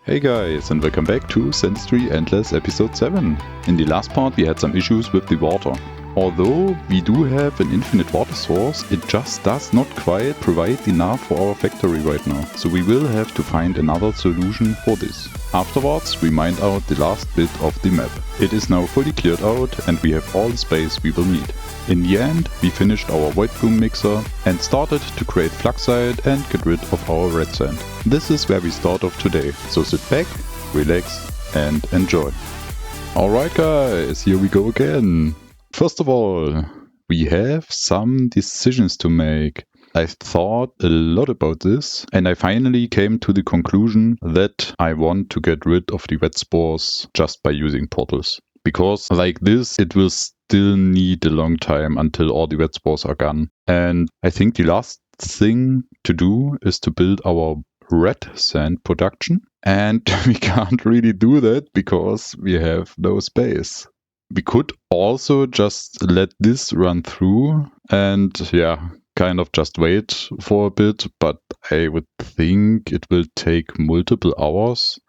Hey guys, and welcome back to Sandustry Endless episode 7. In the last part we had some issues with the water. Although we do have an infinite water source, it just does not quite provide enough for our factory right now. So we will have to find another solution for this. Afterwards we mined out the last bit of the map. It is now fully cleared out and we have all the space we will need. In the end, we finished our white bloom mixer and started to create fluxite and get rid of our red sand. This is where we start off today, so sit back, relax and enjoy. Alright guys, here we go again. First of all, we have some decisions to make. I thought a lot about this and I finally came to the conclusion that I want to get rid of the wet spores just by using portals. Because like this, it will still need a long time until all the wet spores are gone. And I think the last thing to do is to build our red sand production. And we can't really do that because we have no space. We could also just let this run through and kind of just wait for a bit, but I would think it will take multiple hours.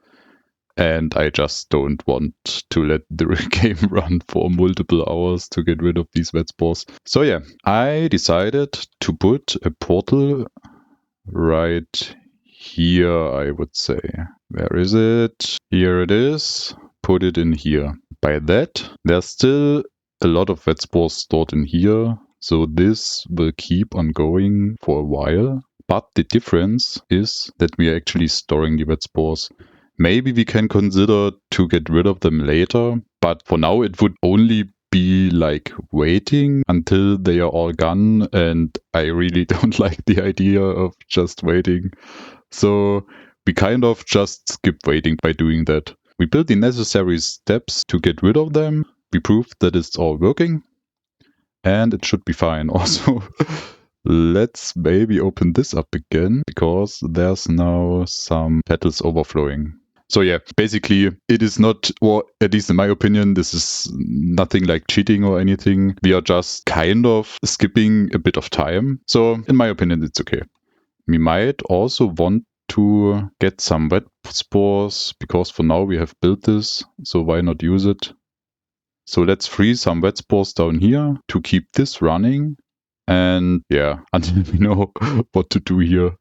And I just don't want to let the game run for multiple hours to get rid of these wet spores. So yeah, I decided to put a portal right here, I would say. Where is it? Here it is. Put it in here. By that, there's still a lot of wet spores stored in here. So this will keep on going for a while. But the difference is that we are actually storing the wet spores. Maybe we can consider to get rid of them later, but for now it would only be like waiting until they are all gone, and I really don't like the idea of just waiting. So we kind of just skip waiting by doing that. We built the necessary steps to get rid of them. We proved that it's all working, and it should be fine. Also, let's maybe open this up again, because there's now some petals overflowing. So yeah, basically it is not, or at least in my opinion, this is nothing like cheating or anything. We are just kind of skipping a bit of time. So in my opinion, it's okay. We might also want to get some wet spores, because for now we have built this, so why not use it? So let's freeze some wet spores down here to keep this running. And yeah, until we know what to do here.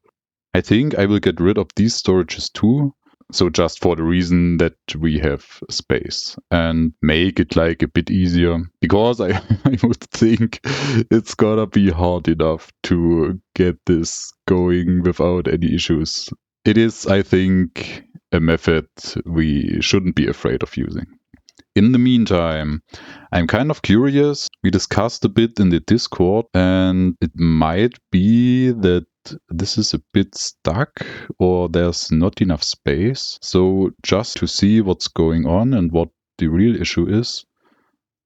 I think I will get rid of these storages too. So just for the reason that we have space and make it like a bit easier, because I would think it's gonna be hard enough to get this going without any issues. It is, I think, a method we shouldn't be afraid of using. In the meantime, I'm kind of curious. We discussed a bit in the Discord, and it might be that this is a bit stuck or there's not enough space. So just to see what's going on and what the real issue is,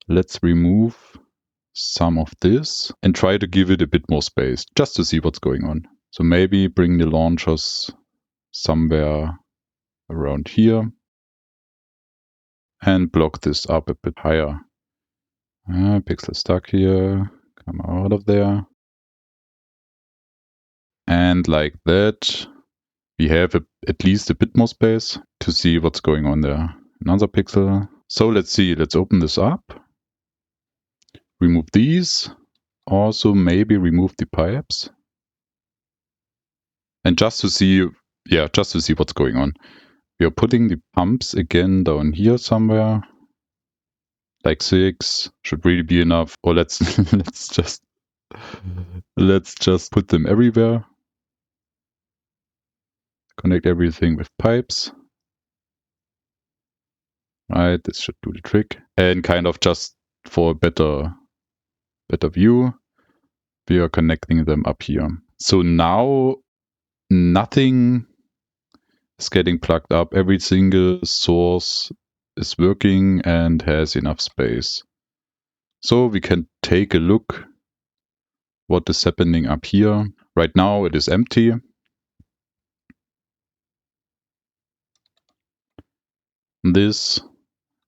let's remove some of this and try to give it a bit more space just to see what's going on. So maybe bring the launchers somewhere around here and block this up a bit higher. Pixel stuck here, come out of there. And like that, we have at least a bit more space to see what's going on there. Another pixel. So let's see, let's open this up. Remove these. Also maybe remove the pipes. And just to see, what's going on. We are putting the pumps again down here somewhere. Like 6 should really be enough. Or let's just put them everywhere. Connect everything with pipes. Right, this should do the trick. And kind of just for a better view, we are connecting them up here. So now nothing is getting plugged up. Every single source is working and has enough space. So we can take a look what is happening up here. Right now it is empty. This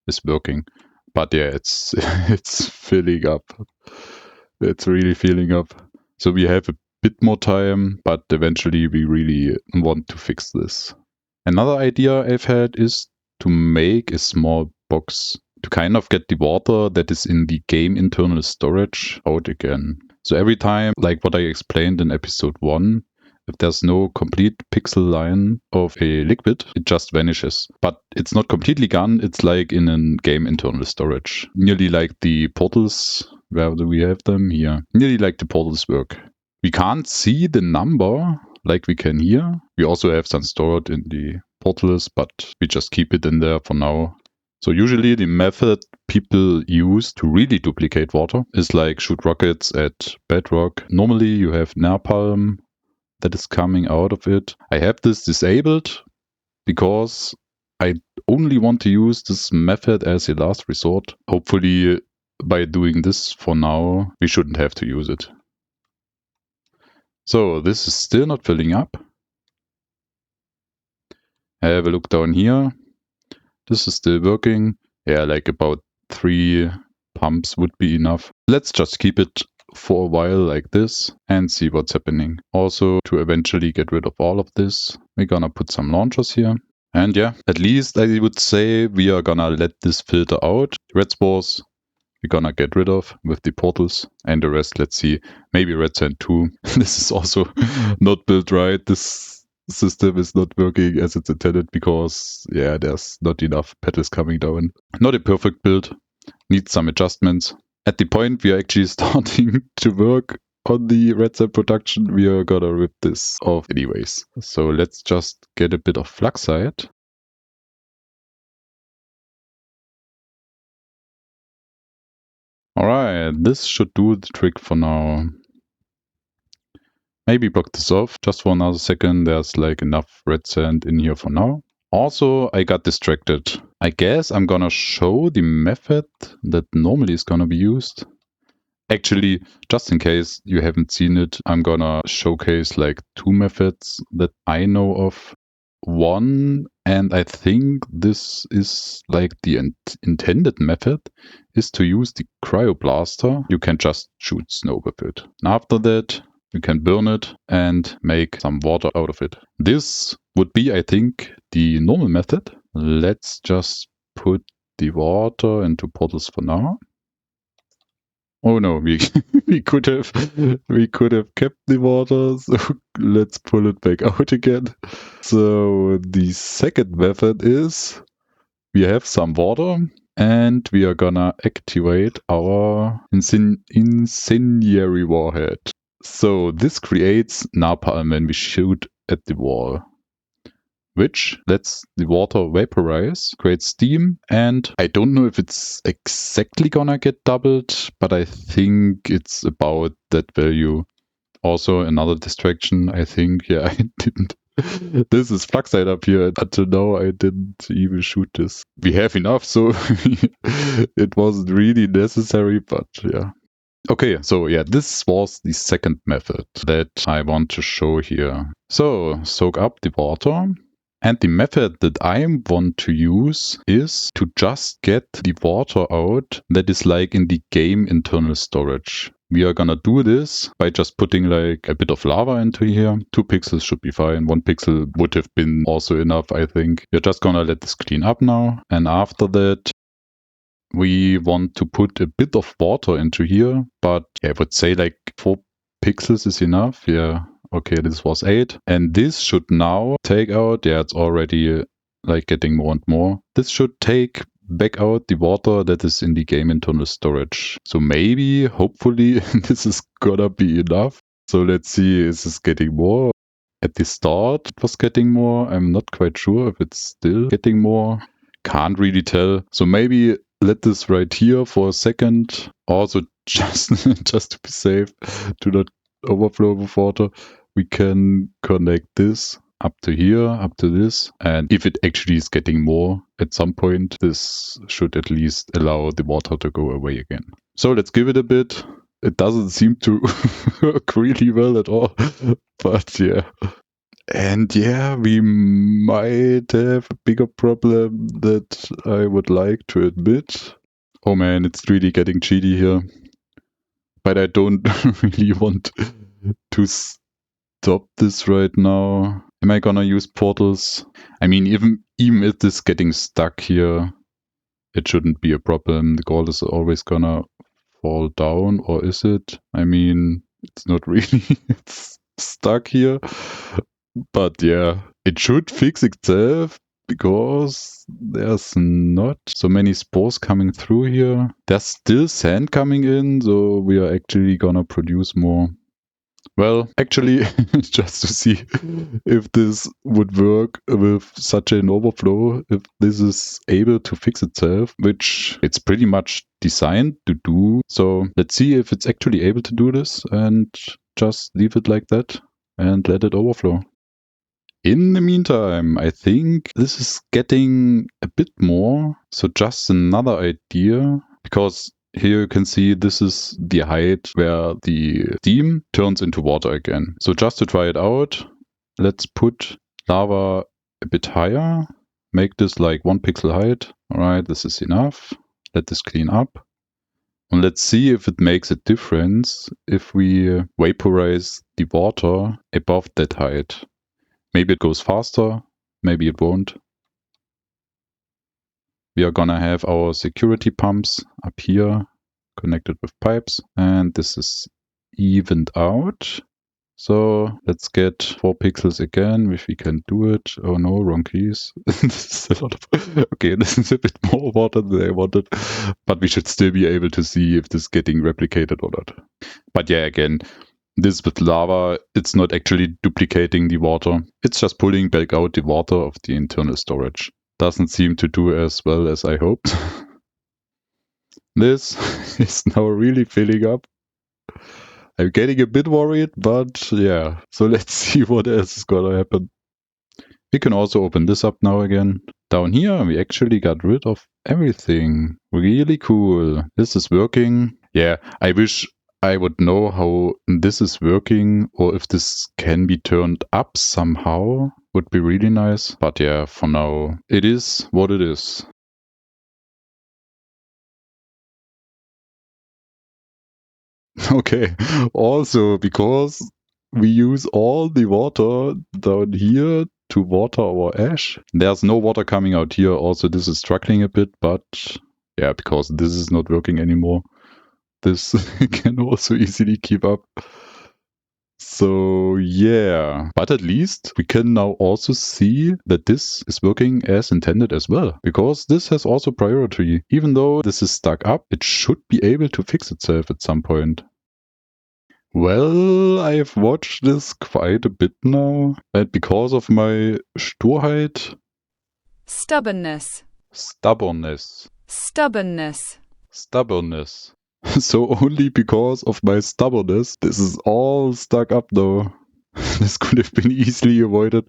is working, but yeah, it's filling up. It's really filling up. So we have a bit more time, but eventually we really want to fix this. Another idea I've had is to make a small box to kind of get the water that is in the game internal storage out again. So every time, like what I explained in episode 1, if there's no complete pixel line of a liquid, it just vanishes. But it's not completely gone, it's like in a game internal storage. Nearly like the portals. Where do we have them? Here. Nearly like the portals work. We can't see the number like we can here. We also have some stored in the portals, but we just keep it in there for now. So usually the method people use to really duplicate water is like shoot rockets at bedrock. Normally you have napalm that is coming out of it. I have this disabled because I only want to use this method as a last resort. Hopefully by doing this for now, we shouldn't have to use it. So this is still not filling up. Have a look down here. This is still working. Yeah, like about 3 pumps would be enough. Let's just keep it for a while like this and see what's happening. Also, to eventually get rid of all of this, we're gonna put some launchers here. And yeah, at least I would say we are gonna let this filter out. Red spores, we're gonna get rid of with the portals, and the rest, let's see, maybe red sand too. This is also not built right. This system is not working as it's intended because, yeah, there's not enough petals coming down. Not a perfect build, needs some adjustments. At the point we are actually starting to work on the red sand production, we are gonna rip this off anyways. So let's just get a bit of fluxite. Alright, this should do the trick for now. Maybe block this off just for another second. There's like enough red sand in here for now. Also, I got distracted. I guess I'm gonna show the method that normally is gonna be used. Actually, just in case you haven't seen it, I'm gonna showcase like 2 methods that I know of. One, and I think this is like the intended method, is to use the cryoblaster. You can just shoot snow with it. And after that, you can burn it and make some water out of it. This would be, I think, the normal method. Let's just put the water into portals for now. Oh no, we could have kept the water, so let's pull it back out again. So the second method is we have some water and we are gonna activate our incendiary warhead. So this creates napalm when we shoot at the wall, which lets the water vaporize, creates steam, and I don't know if it's exactly gonna get doubled, but I think it's about that value. Also, another distraction, I think, yeah, I didn't. This is fluxite up here. Until now, I didn't even shoot this. We have enough, so it wasn't really necessary, but yeah. Okay, so yeah, this was the second method that I want to show here. So, soak up the water. And the method that I want to use is to just get the water out that is like in the game internal storage. We are gonna do this by just putting like a bit of lava into here. 2 pixels should be fine. 1 pixel would have been also enough, I think. We're just gonna let this clean up now. And after that, we want to put a bit of water into here, but I would say like 4 pixels is enough. Yeah. Okay, this was 8. And this should now take out, yeah, it's already like getting more and more. This should take back out the water that is in the game internal storage. So maybe, hopefully, this is gonna be enough. So let's see, is this getting more? At the start, it was getting more. I'm not quite sure if it's still getting more. Can't really tell. So maybe let this right here for a second. Also, just to be safe, to not overflow with water, we can connect this up to here, up to this. And if it actually is getting more at some point, this should at least allow the water to go away again. So let's give it a bit. It doesn't seem to work really well at all, but yeah. And yeah, we might have a bigger problem that I would like to admit. Oh man, it's really getting cheaty here. But I don't really want to stop this right now. Am I gonna use portals? I mean, even if this getting stuck here, it shouldn't be a problem. The gold is always gonna fall down, or is it? I mean, it's not really. It's stuck here. But yeah, it should fix itself because there's not so many spores coming through here. There's still sand coming in, so we are actually gonna produce more. Well, actually, just to see if this would work with such an overflow, if this is able to fix itself, which it's pretty much designed to do. So let's see if it's actually able to do this and just leave it like that and let it overflow. In the meantime, I think this is getting a bit more. So just another idea, because here you can see this is the height where the steam turns into water again. So just to try it out, let's put lava a bit higher, make this like 1 pixel height. All right, this is enough. Let this clean up. And let's see if it makes a difference if we vaporize the water above that height. Maybe it goes faster, maybe it won't. We are gonna have our security pumps up here connected with pipes, and this is evened out. So let's get 4 pixels again if we can do it. Oh no, wrong keys. This is a lot of okay, this is a bit more water than I wanted, but we should still be able to see if this is getting replicated or not. But yeah, again, this with lava, it's not actually duplicating the water. It's just pulling back out the water of the internal storage. Doesn't seem to do as well as I hoped. This is now really filling up. I'm getting a bit worried, but yeah. So let's see what else is gonna happen. We can also open this up now again. Down here, we actually got rid of everything. Really cool. This is working. Yeah, I wish I would know how this is working, or if this can be turned up somehow. Would be really nice. But yeah, for now, it is what it is. Okay, also because we use all the water down here to water our ash. There's no water coming out here. Also, this is struggling a bit, but yeah, because this is not working anymore. This can also easily keep up. So yeah, but at least we can now also see that this is working as intended as well, because this has also priority. Even though this is stuck up, it should be able to fix itself at some point. Well, I've watched this quite a bit now, and because of my Sturheit, Stubbornness. stubbornness, so only because of my stubbornness, this is all stuck up now. This could have been easily avoided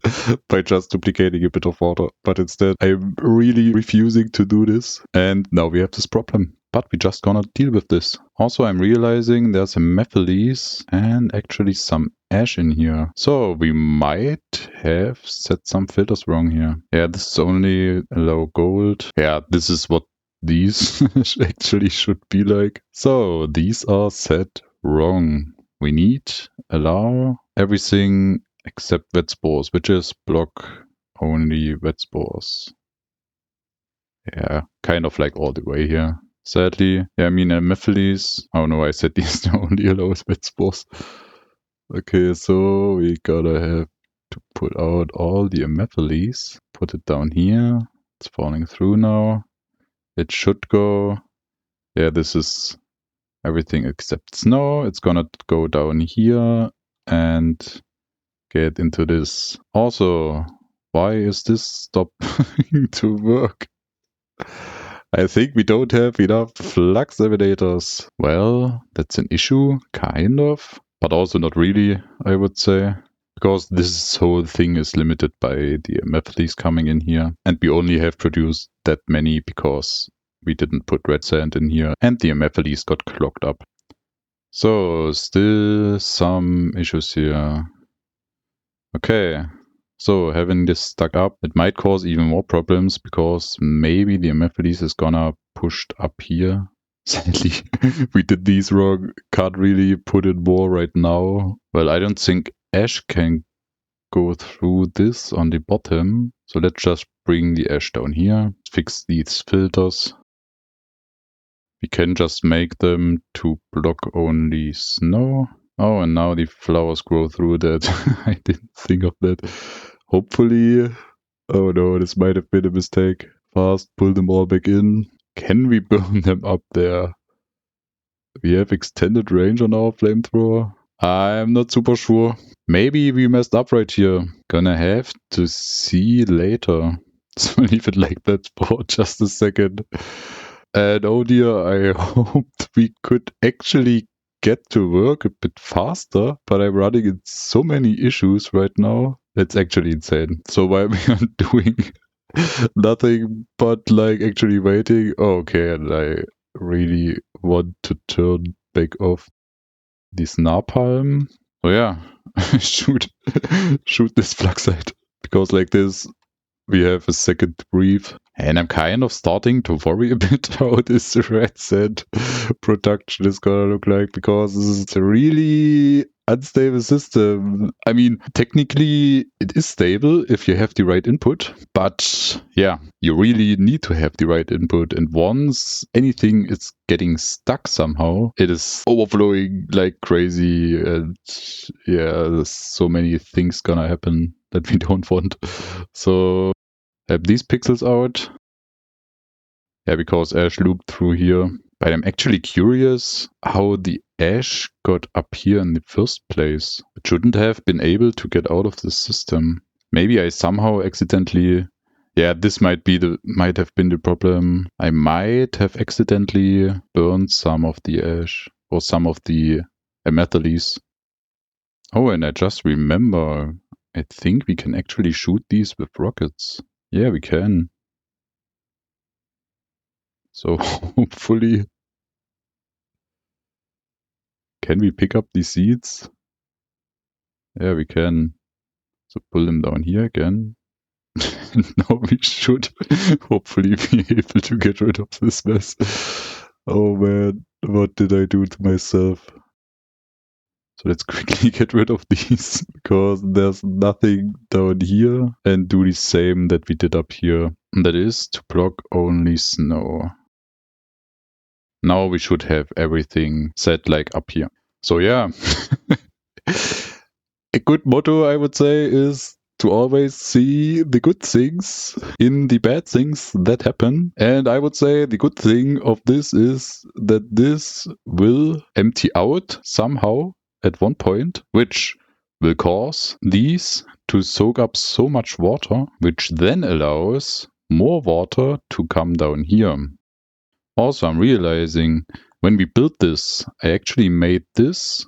by just duplicating a bit of water, but instead I'm really refusing to do this, and now we have this problem. But we're just gonna deal with this. Also, I'm realizing there's a methylis and actually some ash in here. So we might have set some filters wrong here. Yeah, this is only low gold. Yeah, this is what these actually should be like. So these are set wrong. We need allow everything except wet spores, which is block only wet spores. Yeah, kind of like all the way here. Sadly, yeah, I mean, methylis. Oh no, I said these only allow wet spores. Okay, so we gotta have to put out all the methylis. Put it down here. It's falling through now. It should go. Yeah, this is everything except snow. It's gonna go down here and get into this. Also, why is this stopping to work? I think we don't have enough flux emanators. Well, that's an issue, kind of, but also not really, I would say. Because this whole thing is limited by the methylis coming in here. And we only have produced that many because we didn't put red sand in here. And the methylis got clogged up. So, still some issues here. Okay. So having this stuck up, it might cause even more problems because maybe the methylis is gonna pushed up here. Sadly, we did these wrong. Can't really put in more right now. Well, I don't think ash can go through this on the bottom. So let's just bring the ash down here, fix these filters. We can just make them to block only snow. Oh, and now the flowers grow through that. I didn't think of that. Hopefully, oh no, this might have been a mistake. Fast, pull them all back in. Can we burn them up there? We have extended range on our flamethrower. I'm not super sure. Maybe we messed up right here. Gonna have to see later. So leave it like that for just a second. And oh dear, I hoped we could actually get to work a bit faster, but I'm running into so many issues right now. It's actually insane. So while we are doing nothing but like actually waiting, okay, and I really want to turn back off this napalm. So yeah, shoot this flux site. Because like this, we have a second to breathe. And I'm kind of starting to worry a bit how this red sand production is gonna look like, because this is a really unstable system. I mean, technically it is stable if you have the right input, but yeah, you really need to have the right input. And once anything is getting stuck somehow, it is overflowing like crazy. And yeah, there's so many things gonna happen that we don't want. So have these pixels out. Yeah, because ash looped through here. But I'm actually curious how the ash got up here in the first place. It shouldn't have been able to get out of the system. Maybe I somehow accidentally... Yeah, this might have been the problem. I might have accidentally burned some of the ash or some of the amethyles. Oh, and I just remember, I think we can actually shoot these with rockets. Yeah, we can. So hopefully, can we pick up these seeds? Yeah, we can. So pull them down here again. Now we should hopefully be able to get rid of this mess. Oh man, what did I do to myself? So let's quickly get rid of these, because there's nothing down here, and do the same that we did up here. And that is to block only snow. Now we should have everything set like up here. So yeah, a good motto I would say is to always see the good things in the bad things that happen. And I would say the good thing of this is that this will empty out somehow at one point, which will cause these to soak up so much water, which then allows more water to come down here. Also, I'm realizing when we built this, I actually made this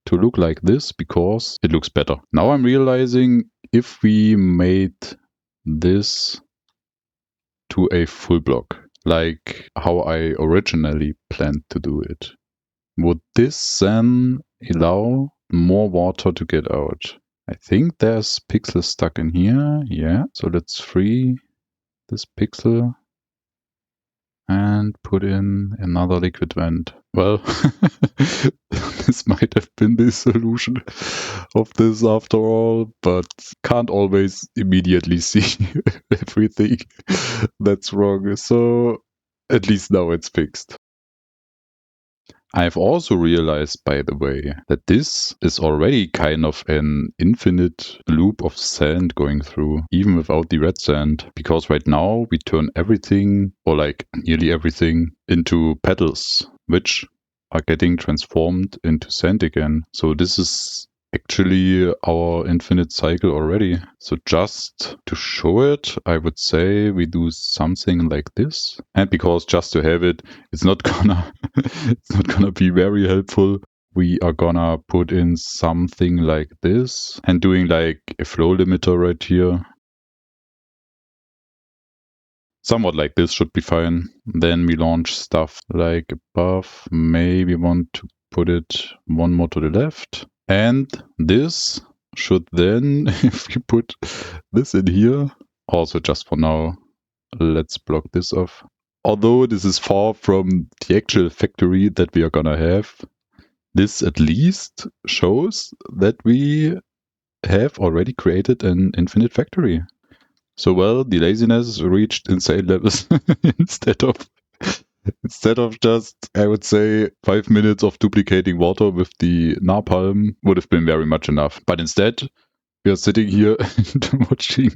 to look like this because it looks better. Now I'm realizing if we made this to a full block, like how I originally planned to do it, would this then allow more water to get out? I think there's pixels stuck in here. Yeah, so let's free this pixel and put in another liquid vent. Well, this might have been the solution of this after all, but can't always immediately see everything that's wrong. So at least now it's fixed. I've also realized, by the way, that this is already kind of an infinite loop of sand going through, even without the red sand. Because right now we turn everything, or like nearly everything, into petals, which are getting transformed into sand again. So this is actually our infinite cycle already. So just to show it, I would say we do something like this. And because just to have it, it's not gonna be very helpful. We are gonna put in something like this and doing like a flow limiter right here. Somewhat like this should be fine. Then we launch stuff like above. Maybe want to put it one more to the left. And this should then, if you put this in here, also just for now, let's block this off. Although this is far from the actual factory that we are gonna have, this at least shows that we have already created an infinite factory. So well, the laziness reached insane levels instead of just, I would say, 5 minutes of duplicating water with the napalm would have been very much enough. But instead, we are sitting here and watching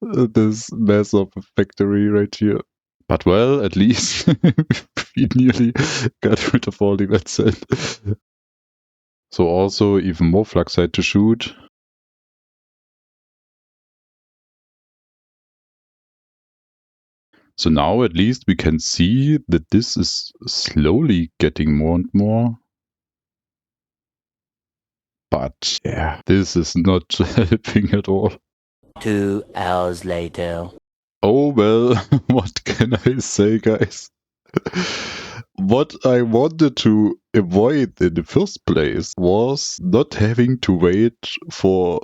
this mess of a factory right here. But well, at least we nearly got rid of all the wet sand. So also even more fluxite to shoot. So now at least we can see that this is slowly getting more and more. But yeah, this is not helping at all. 2 hours later. Oh well, what can I say, guys? What I wanted to avoid in the first place was not having to wait for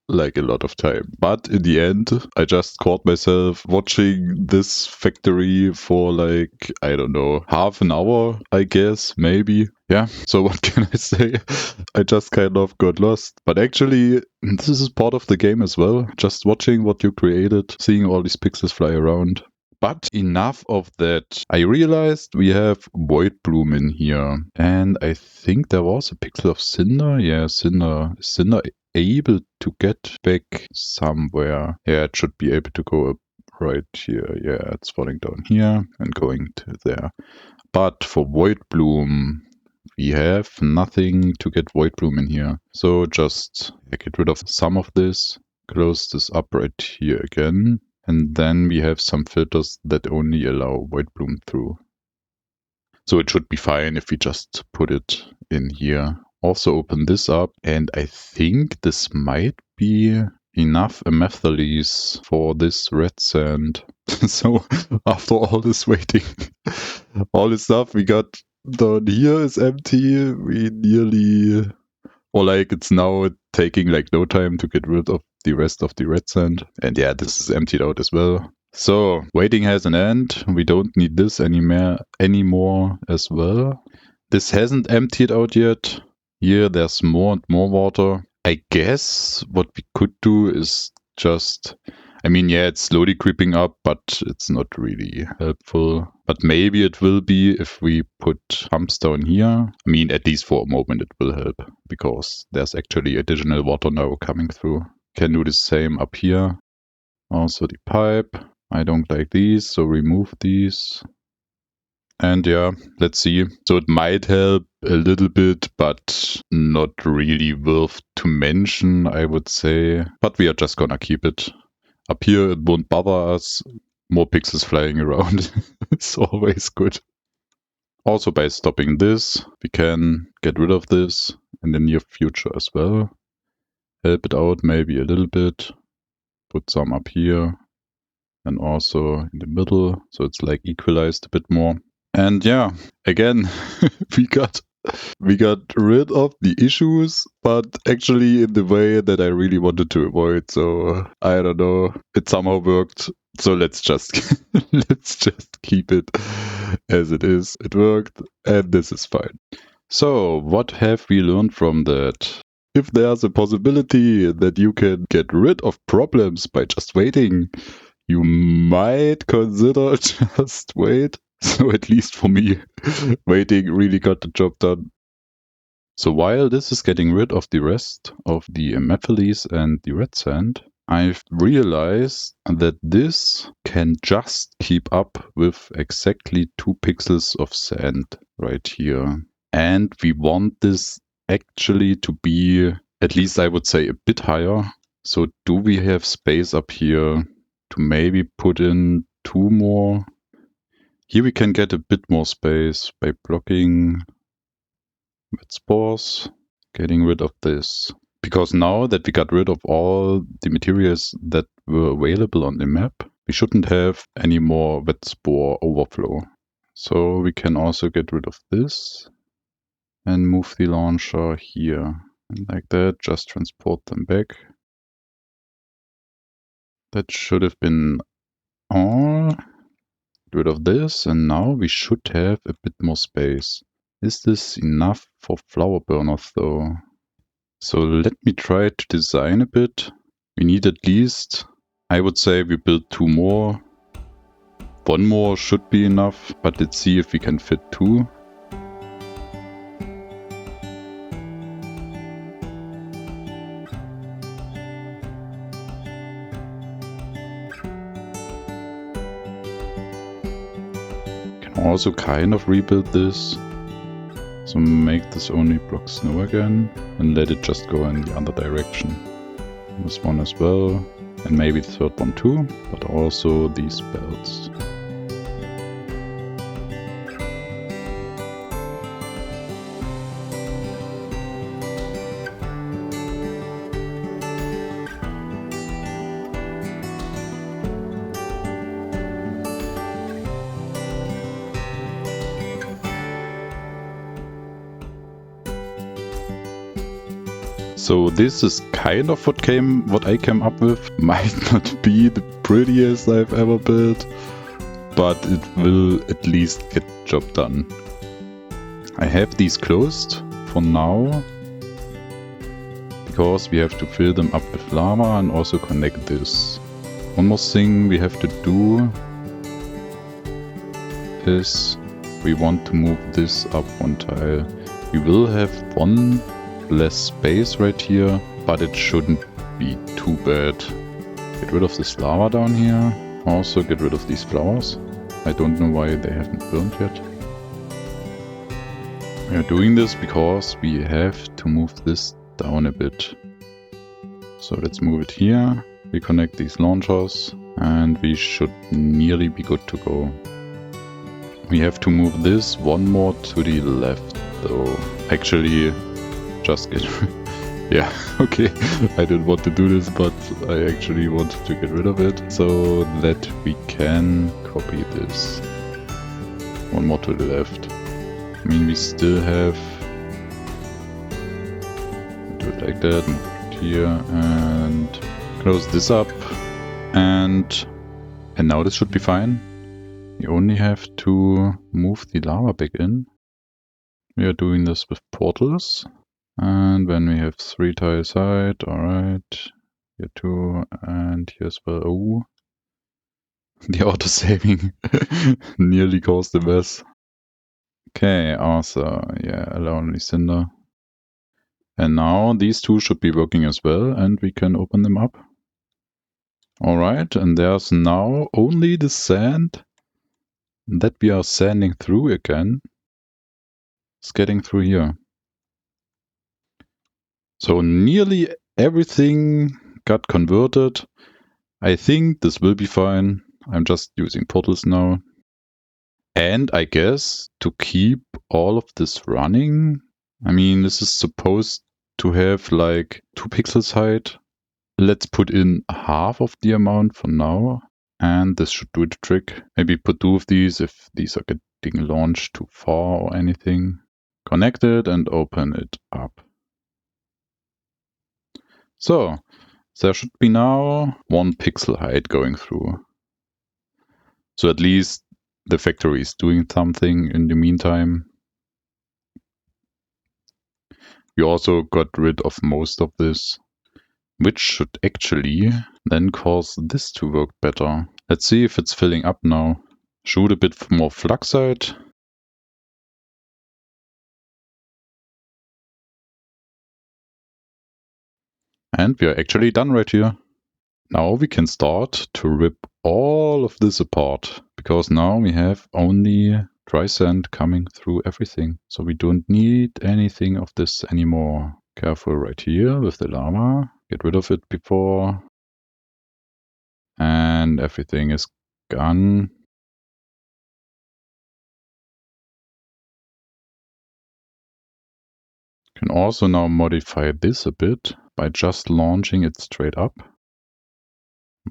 like a lot of time. But in the end, I just caught myself watching this factory for like, I don't know, half an hour, I guess, maybe. Yeah, so what can I say? I just kind of got lost. But actually, this is part of the game as well. Just watching what you created, seeing all these pixels fly around. But enough of that. I realized we have Void Bloom in here. And I think there was a pixel of Cinder. Yeah, Cinder. Is Cinder able to get back somewhere? Yeah, it should be able to go up right here. Yeah, it's falling down here and going to there. But for Void Bloom, we have nothing to get Void Bloom in here. So just get rid of some of this. Close this up right here again. And then we have some filters that only allow Void Bloom through. So it should be fine if we just put it in here. Also open this up, and I think this might be enough amethyles for this red sand. So after all this waiting, all this stuff we got down here is empty. We nearly, or like it's now taking like no time to get rid of the rest of the red sand. And yeah, this is emptied out as well. So waiting has an end. We don't need this anymore as well. This hasn't emptied out yet. Here there's more and more water. I guess what we could do is just, I mean, yeah, it's slowly creeping up, but it's not really helpful. But maybe it will be if we put humps down here. I mean, at least for a moment it will help, because there's actually additional water now coming through. Can do the same up here. Also the pipe. I don't like these, so remove these. And yeah, let's see. So it might help a little bit, but not really worth to mention, I would say. But we are just gonna keep it. Up here, it won't bother us. More pixels flying around. It's always good. Also, by stopping this, we can get rid of this in the near future as well. Help it out maybe a little bit. Put some up here. And also in the middle, so it's like equalized a bit more. And yeah, again, we got rid of the issues, but actually in the way that I really wanted to avoid. So I don't know, it somehow worked. So let's just keep it as it is. It worked, and this is fine. So what have we learned from that? If there's a possibility that you can get rid of problems by just waiting, you might consider just wait. So at least for me, waiting really got the job done. So while this is getting rid of the rest of the amethyles and the red sand, I've realized that this can just keep up with exactly 2 pixels of sand right here. And we want this actually to be, at least I would say, a bit higher. So do we have space up here to maybe put in 2 more? Here we can get a bit more space by blocking with spores, getting rid of this. Because now that we got rid of all the materials that were available on the map, we shouldn't have any more wet spore overflow. So we can also get rid of this and move the launcher here. And like that, just transport them back. That should have been all. Get rid of this, and now we should have a bit more space. Is this enough for flower burners though? So let me try to design a bit. We need at least, I would say we build 2 more. 1 more should be enough, but let's see if we can fit 2. Can also kind of rebuild this. So make this only block snow again and let it just go in the other direction. This one as well, and maybe the third one too, but also these belts. So this is kind of what I came up with. Might not be the prettiest I've ever built, but it will at least get the job done. I have these closed for now, because we have to fill them up with lava and also connect this. One more thing we have to do is we want to move this up 1 tile. We will have 1 less space right here, but it shouldn't be too bad. Get rid of this lava down here. Also get rid of these flowers. I don't know why they haven't burned yet. We are doing this because we have to move this down a bit. So let's move it here. We connect these launchers and we should nearly be good to go. We have to move this 1 more to the left though. Actually, just get yeah, okay. I didn't want to do this, but I actually wanted to get rid of it so that we can copy this 1 more to the left. I mean, we still have do it like that, move it here and close this up, and now this should be fine. We only have to move the lava back in. We are doing this with portals. And when we have 3 tiles height, alright, here 2, and here as well. Oh, the auto-saving nearly caused a mess. Okay, also, yeah, allow only cinder. And now these 2 should be working as well, and we can open them up. Alright, and there's now only the sand that we are sanding through again. It's getting through here. So nearly everything got converted. I think this will be fine. I'm just using portals now. And I guess to keep all of this running, I mean, this is supposed to have like 2 pixels height. Let's put in half of the amount for now. And this should do the trick. Maybe put 2 of these if these are getting launched too far or anything. Connect it and open it up. So, there should be now 1 pixel height going through. So at least the factory is doing something in the meantime. We also got rid of most of this, which should actually then cause this to work better. Let's see if it's filling up now. Shoot a bit more fluxite. And we are actually done right here. Now we can start to rip all of this apart, because now we have only dry sand coming through everything. So we don't need anything of this anymore. Careful right here with the lava. Get rid of it before. And everything is gone. Can also now modify this a bit by just launching it straight up.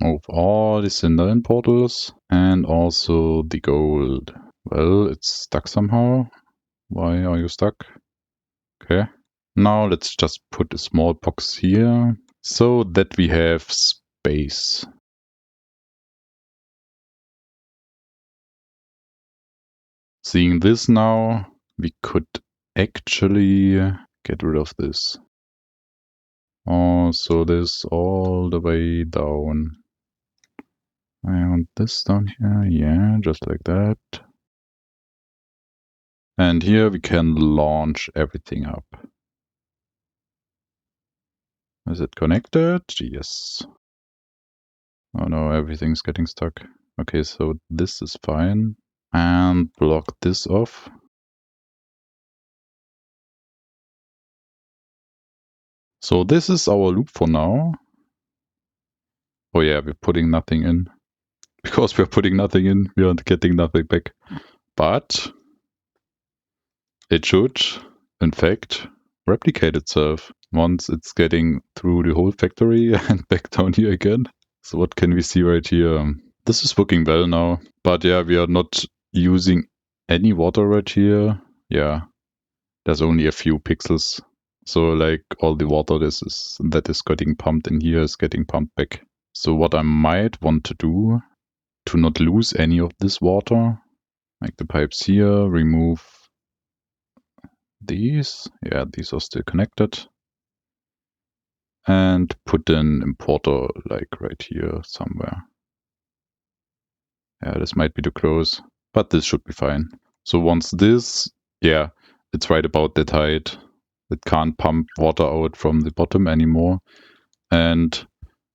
Move all the cinder in portals and also the gold. Well, it's stuck somehow. Why are you stuck? Okay. Now let's just put a small box here so that we have space. Seeing this now, we could actually get rid of this. Oh, so this all the way down. I want this down here, yeah, just like that. And here we can launch everything up. Is it connected? Yes. Oh no, everything's getting stuck. Okay, so this is fine. And block this off. So this is our loop for now. Oh yeah, we're putting nothing in. Because we're putting nothing in, we are getting nothing back. But it should, in fact, replicate itself once it's getting through the whole factory and back down here again. So what can we see right here? This is working well now. But yeah, we are not using any water right here. Yeah, there's only a few pixels. So like all the water that is getting pumped in here is getting pumped back. So what I might want to do to not lose any of this water, like the pipes here, remove these. Yeah, these are still connected. And put an importer like right here somewhere. Yeah, this might be too close, but this should be fine. So once this, yeah, it's right about that height. It can't pump water out from the bottom anymore. And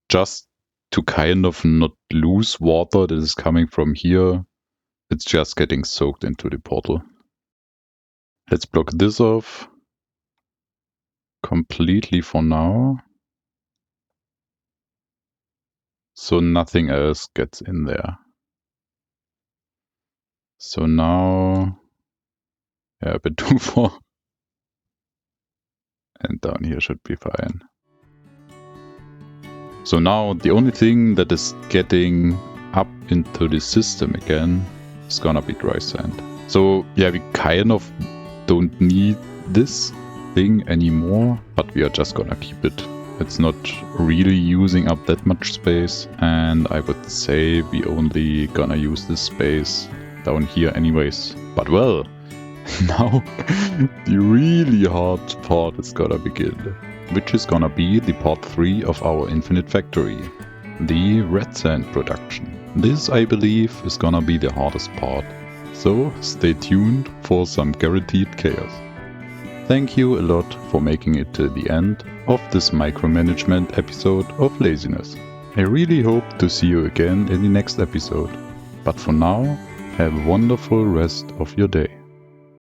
just to kind of not lose water that is coming from here, it's just getting soaked into the portal. Let's block this off completely for now. So nothing else gets in there. So now, yeah, a bit too far. And down here should be fine. So now the only thing that is getting up into the system again is gonna be dry sand. So yeah, we kind of don't need this thing anymore, but we are just gonna keep it. It's not really using up that much space, and I would say we only gonna use this space down here anyways. But well, now the really hard part is gonna begin, which is gonna be the part 3 of our infinite factory, the red sand production. This, I believe, is gonna be the hardest part, so stay tuned for some guaranteed chaos. Thank you a lot for making it to the end of this micromanagement episode of Laziness. I really hope to see you again in the next episode, but for now, have a wonderful rest of your day.